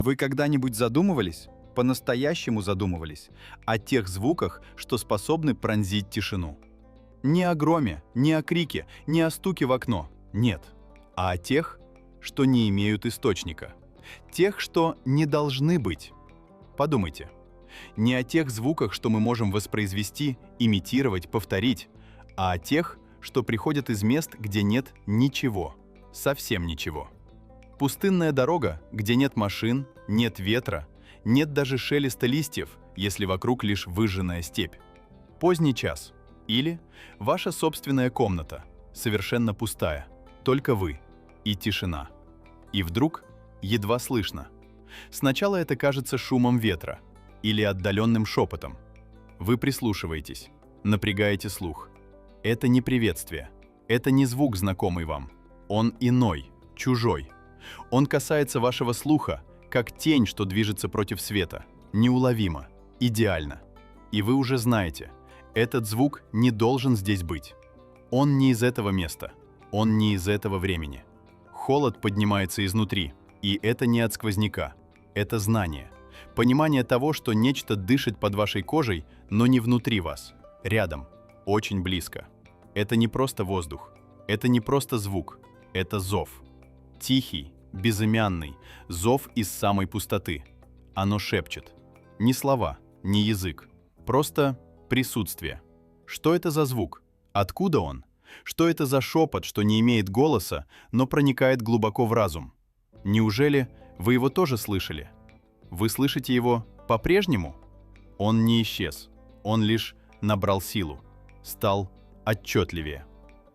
Вы когда-нибудь задумывались, по-настоящему задумывались, о тех звуках, что способны пронзить тишину? Не о громе, не о крике, не о стуке в окно, нет, а о тех, что не имеют источника. Тех, что не должны быть. Подумайте. Не о тех звуках, что мы можем воспроизвести, имитировать, повторить, а о тех, что приходят из мест, где нет ничего, совсем ничего. Пустынная дорога, где нет машин, нет ветра, нет даже шелеста листьев, если вокруг лишь выжженная степь. Поздний час. Или ваша собственная комната, совершенно пустая, только вы и тишина. И вдруг едва слышно. Сначала это кажется шумом ветра или отдаленным шепотом. Вы прислушиваетесь, напрягаете слух. Это не приветствие, это не звук, знакомый вам. Он иной, чужой. Он касается вашего слуха, как тень, что движется против света, неуловимо, идеально. И вы уже знаете, этот звук не должен здесь быть. Он не из этого места, он не из этого времени. Холод поднимается изнутри, и это не от сквозняка, это знание. Понимание того, что нечто дышит под вашей кожей, но не внутри вас, рядом, очень близко. Это не просто воздух, это не просто звук, это зов. Тихий, безымянный, зов из самой пустоты. Оно шепчет. Ни слова, ни язык, просто присутствие. Что это за звук? Откуда он? Что это за шепот, что не имеет голоса, но проникает глубоко в разум? Неужели вы его тоже слышали? Вы слышите его по-прежнему? Он не исчез, он лишь набрал силу, стал отчетливее.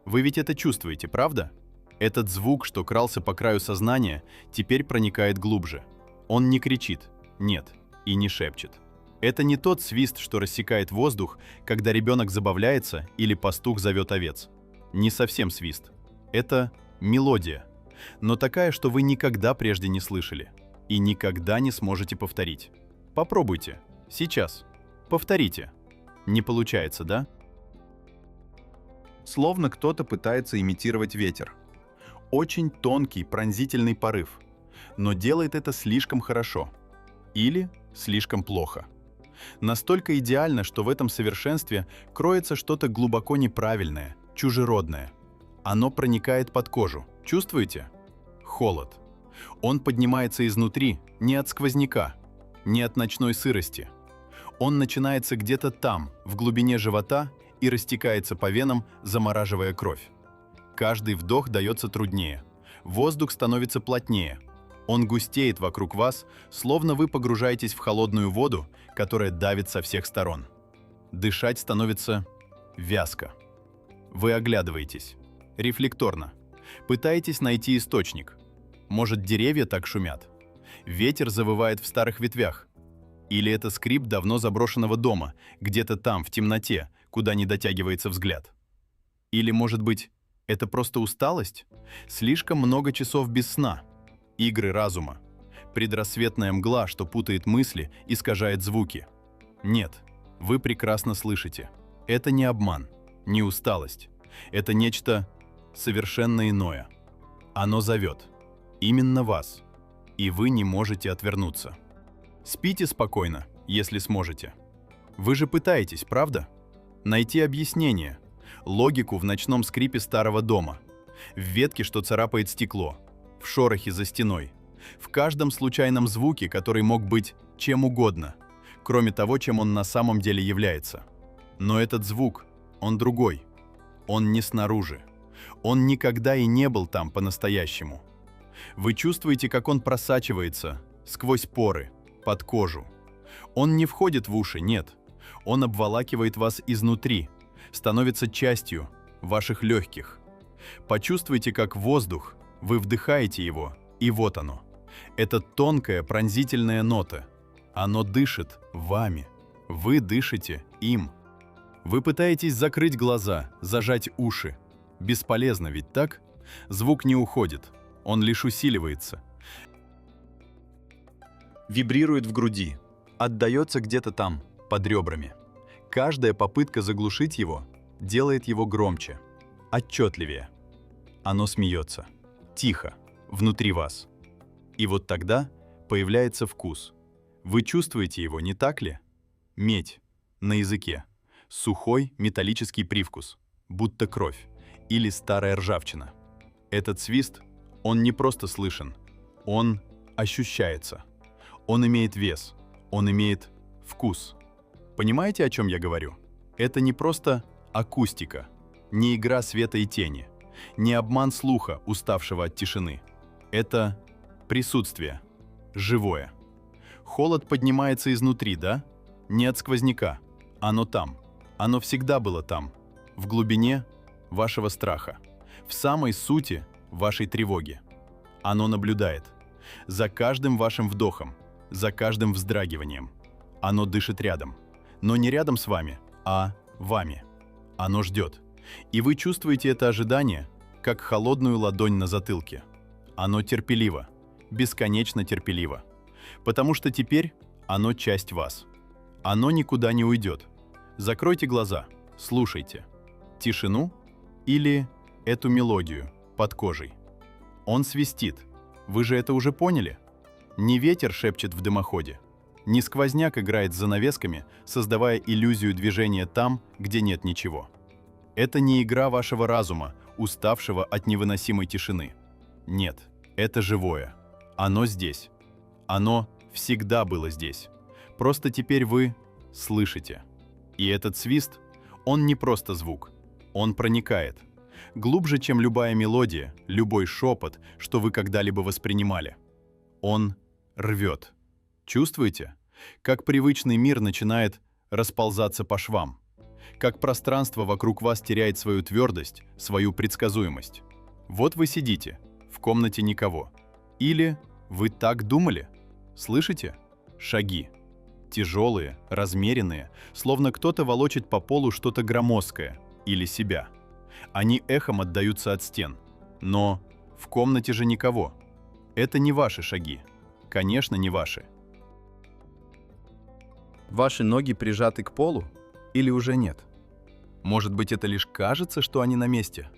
Вы ведь это чувствуете, правда? Этот звук, что крался по краю сознания, теперь проникает глубже. Он не кричит, нет, и не шепчет. Это не тот свист, что рассекает воздух, когда ребенок забавляется или пастух зовет овец. Не совсем свист. Это мелодия, но такая, что вы никогда прежде не слышали и никогда не сможете повторить. Попробуйте. Сейчас. Повторите. Не получается, да? Словно кто-то пытается имитировать ветер. Очень тонкий, пронзительный порыв, но делает это слишком хорошо или слишком плохо. Настолько идеально, что в этом совершенстве кроется что-то глубоко неправильное, чужеродное. Оно проникает под кожу. Чувствуете? Холод. Он поднимается изнутри, не от сквозняка, не от ночной сырости. Он начинается где-то там, в глубине живота, и растекается по венам, замораживая кровь. Каждый вдох дается труднее. Воздух становится плотнее. Он густеет вокруг вас, словно вы погружаетесь в холодную воду, которая давит со всех сторон. Дышать становится вязко. Вы оглядываетесь. Рефлекторно. Пытаетесь найти источник. Может, деревья так шумят? Ветер завывает в старых ветвях. Или это скрип давно заброшенного дома, где-то там, в темноте, куда не дотягивается взгляд? Или, может быть, это просто усталость? Слишком много часов без сна. Игры разума. Предрассветная мгла, что путает мысли, искажает звуки. Нет, вы прекрасно слышите. Это не обман, не усталость. Это нечто совершенно иное. Оно зовет. Именно вас. И вы не можете отвернуться. Спите спокойно, если сможете. Вы же пытаетесь, правда? Найти объяснение. Логику в ночном скрипе старого дома, в ветке, что царапает стекло, в шорохе за стеной, в каждом случайном звуке, который мог быть чем угодно, кроме того, чем он на самом деле является. Но этот звук, он другой. Он не снаружи. Он никогда и не был там по-настоящему. Вы чувствуете, как он просачивается сквозь поры, под кожу. Он не входит в уши, нет. Он обволакивает вас изнутри, становится частью ваших легких. Почувствуйте, как воздух, вы вдыхаете его, и вот оно. Это тонкая пронзительная нота. Оно дышит вами. Вы дышите им. Вы пытаетесь закрыть глаза, зажать уши. Бесполезно, ведь так? Звук не уходит, он лишь усиливается. Вибрирует в груди, отдается где-то там, под ребрами. Каждая попытка заглушить его делает его громче, отчетливее. Оно смеется, тихо, внутри вас. И вот тогда появляется вкус. Вы чувствуете его, не так ли? Медь на языке. Сухой металлический привкус, будто кровь или старая ржавчина. Этот свист, он не просто слышен, он ощущается. Он имеет вес, он имеет вкус. Понимаете, о чем я говорю? Это не просто акустика, не игра света и тени, не обман слуха, уставшего от тишины. Это присутствие, живое. Холод поднимается изнутри, да? Не от сквозняка. Оно там. Оно всегда было там. В глубине вашего страха. В самой сути вашей тревоги. Оно наблюдает. За каждым вашим вдохом, за каждым вздрагиванием. Оно дышит рядом. Но не рядом с вами, а вами. Оно ждет. И вы чувствуете это ожидание, как холодную ладонь на затылке. Оно терпеливо, бесконечно терпеливо. Потому что теперь оно часть вас. Оно никуда не уйдет. Закройте глаза, слушайте. Тишину или эту мелодию под кожей. Он свистит. Вы же это уже поняли? Не ветер шепчет в дымоходе. Не сквозняк играет с занавесками, создавая иллюзию движения там, где нет ничего. Это не игра вашего разума, уставшего от невыносимой тишины. Нет, это живое. Оно здесь. Оно всегда было здесь. Просто теперь вы слышите. И этот свист, он не просто звук. Он проникает. Глубже, чем любая мелодия, любой шепот, что вы когда-либо воспринимали. Он рвет. Чувствуете? Как привычный мир начинает расползаться по швам. Как пространство вокруг вас теряет свою твердость, свою предсказуемость. Вот вы сидите, в комнате никого. Или вы так думали? Слышите? Шаги. Тяжелые, размеренные, словно кто-то волочит по полу что-то громоздкое или себя. Они эхом отдаются от стен. Но в комнате же никого. Это не ваши шаги. Конечно, не ваши. Ваши ноги прижаты к полу или уже нет? Может быть, это лишь кажется, что они на месте?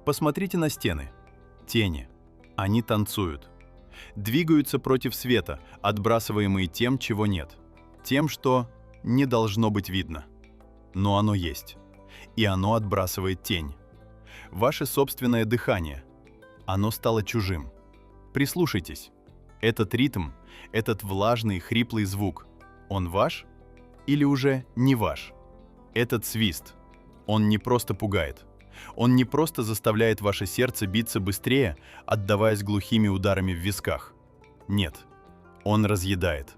Посмотрите на стены. Тени. Они танцуют. Двигаются против света, отбрасываемые тем, чего нет. Тем, что не должно быть видно. Но оно есть. И оно отбрасывает тень. Ваше собственное дыхание. Оно стало чужим. Прислушайтесь. Этот ритм, этот влажный, хриплый звук, он ваш или уже не ваш? Этот свист, он не просто пугает. Он не просто заставляет ваше сердце биться быстрее, отдаваясь глухими ударами в висках. Нет, он разъедает.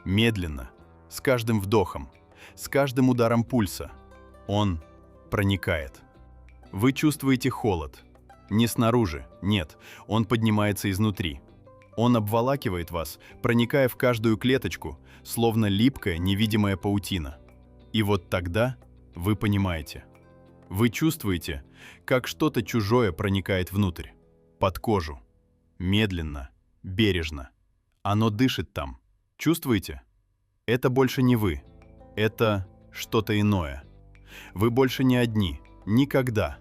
Медленно, с каждым вдохом, с каждым ударом пульса. Он проникает. Вы чувствуете холод. Не снаружи, нет, он поднимается изнутри. Он обволакивает вас, проникая в каждую клеточку, словно липкая невидимая паутина. И вот тогда вы понимаете. Вы чувствуете, как что-то чужое проникает внутрь, под кожу. Медленно, бережно. Оно дышит там. Чувствуете? Это больше не вы. Это что-то иное. Вы больше не одни. Никогда.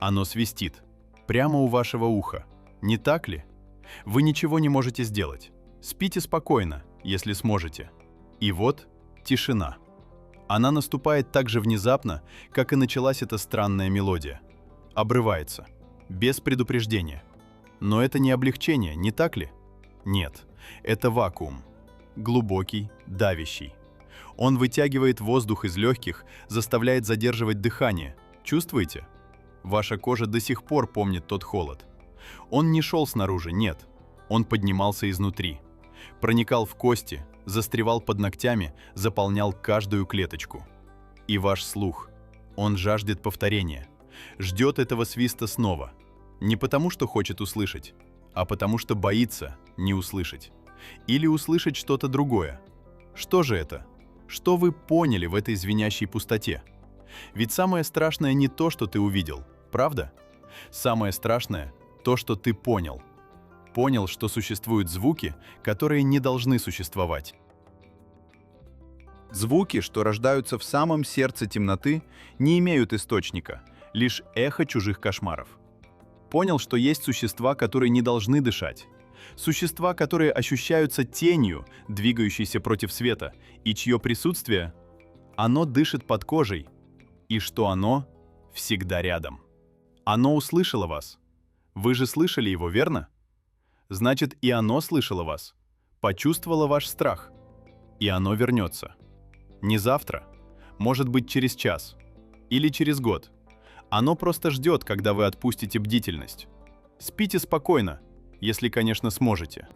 Оно свистит. Прямо у вашего уха. Не так ли? Вы ничего не можете сделать. Спите спокойно, если сможете. И вот тишина. Она наступает так же внезапно, как и началась эта странная мелодия. Обрывается. Без предупреждения. Но это не облегчение, не так ли? Нет. Это вакуум. Глубокий, давящий. Он вытягивает воздух из легких, заставляет задерживать дыхание. Чувствуете? Ваша кожа до сих пор помнит тот холод. Он не шел снаружи, нет. Он поднимался изнутри. Проникал в кости, застревал под ногтями, заполнял каждую клеточку. И ваш слух. Он жаждет повторения. Ждет этого свиста снова. Не потому, что хочет услышать, а потому, что боится не услышать. Или услышать что-то другое. Что же это? Что вы поняли в этой звенящей пустоте? Ведь самое страшное не то, что ты увидел, правда? Самое страшное — то, что ты понял. Понял, что существуют звуки, которые не должны существовать. Звуки, что рождаются в самом сердце темноты, не имеют источника, лишь эхо чужих кошмаров. Понял, что есть существа, которые не должны дышать. Существа, которые ощущаются тенью, двигающейся против света, и чье присутствие, оно дышит под кожей, и что оно всегда рядом. Оно услышало вас. Вы же слышали его, верно? Значит, и оно слышало вас, почувствовало ваш страх, и оно вернется. Не завтра, может быть, через час или через год. Оно просто ждет, когда вы отпустите бдительность. Спите спокойно, если, конечно, сможете.